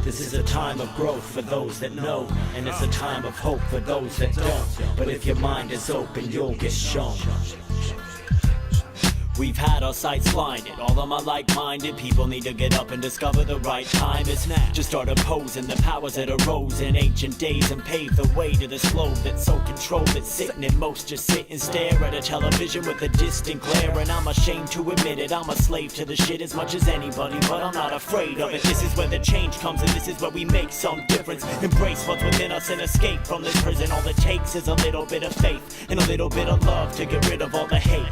This is a time of growth for those that know, and it's a time of hope for those that don't. But if your mind is open, you'll get shown. We've had our sights blinded, all of my like-minded people need to get up and discover the right time. It's now. Just start opposing the powers that arose in ancient days and pave the way to this globe that's so controlled it's sickening. Most just sit and stare at a television with a distant glare, and I'm ashamed to admit it, I'm a slave to the shit as much as anybody, but I'm not afraid of it. This is where the change comes, and this is where we make some difference. Embrace what's within us and escape from this prison. All it takes is a little bit of faith and a little bit of love to get rid of all the hate.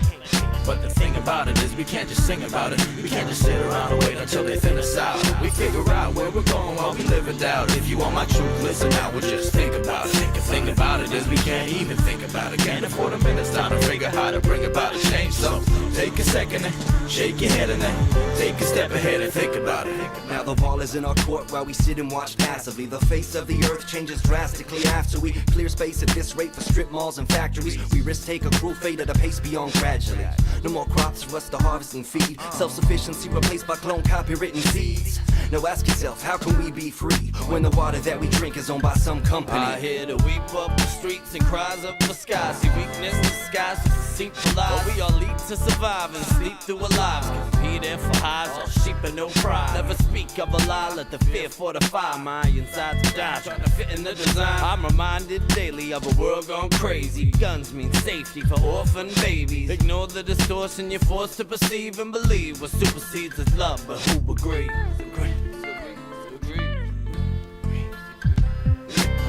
But the thing about it is we can't just sing about it. We can't just sit around and wait until they thin us out. We figure out where we're going while we live in doubt. If you want my truth, listen out, we'll just think about it. The thing about it is we can't even think about it. Can't afford a minute's time to figure how to bring about a change. So take a second and shake your head and then take a step ahead and think about it. Now the ball is in our court while we sit and watch passively. The face of the earth changes drastically after we clear space at this rate for strip malls and factories. We risk take a cruel fate at a pace beyond gradually. No more crops for us to harvest and feed. Self-sufficiency replaced by clone copywritten seeds. Now ask yourself, how can we be free when the water that we drink is owned by some company? I hear the weep up the streets and cries of the sky. See weakness disguised as deceitful lies. But we all lead to survive and sleep through our lives. Competing for highs, all sheep and no pride. Never speak of a lie, let the fear fortify my insides to die, trying to fit in the design. I'm reminded daily of a world gone crazy. Guns mean safety for orphan babies. Ignore the distortion you're forced to perceive and believe. What supersedes is love, but who agrees?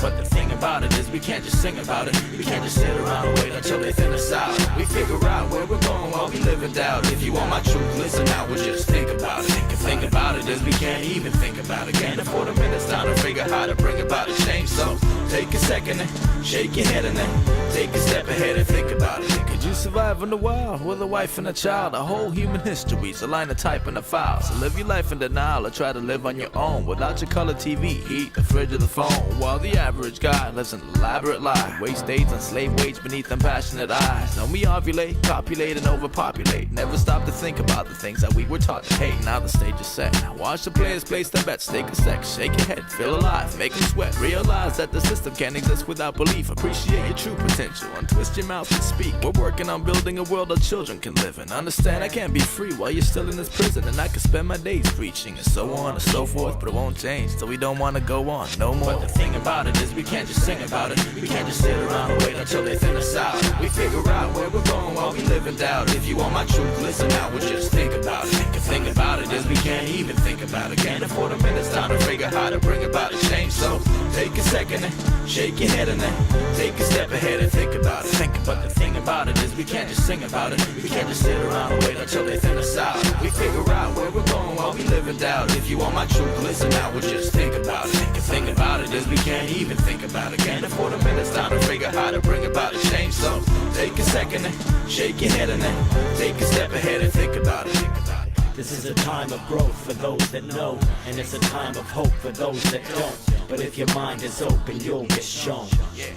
But the thing about it is we can't just sing about it. We can't just sit around and wait until they thin us out. We figure out where we're going while we live in doubt. If you want my truth, listen out, we'll just think about it. The thing about it is we can't even think about it. Can't afford a minute's time to figure how to bring about a change. So take a second and shake your head and then take a step ahead and think about it. Could you survive in the wild with a wife and a child? A whole human history's a line of type and a file. So live your life in denial or try to live on your own without your color TV, heat, the fridge or the phone. While the average guy lives an elaborate lie, waste days on slave wage beneath compassionate eyes. Then we ovulate, copulate and overpopulate. Never stop to think about the things that we were taught to hate. Now the stage is set. Now watch the players place their bets. Take a sec, shake your head, feel alive, make them sweat. Realize that the system can't exist without belief. Appreciate your true potential, untwist your mouth and speak. We're working on building a world our children can live in. Understand I can't be free while you're still in this prison, and I can spend my days preaching and so on and so forth, but it won't change, so we don't want to go on no more. But the thing about it is we can't just sing about it. We can't just sit around and wait until they thin us out. We figure out where we're going while we live in doubt. If you want my truth, listen out, we'll just think about it. The thing about it is we can't even think about it. Can't afford a minute's time to figure how to bring about a change. So take a second and shake your head and then take a step ahead and think about it. But the thing about it is we can't just sing about it. We can't just sit around and wait until they thin us out. We figure out where we're going while we live in doubt. If you want my truth, listen out, we'll just think about it. The thing about it is we can't even think about it. Can't afford a minute's time to figure how to bring about a change. So take a second and shake your head and then take a step ahead and think about it. This is a time of growth for those that know, and it's a time of hope for those that don't. But if your mind is open, you'll get shown. Yeah.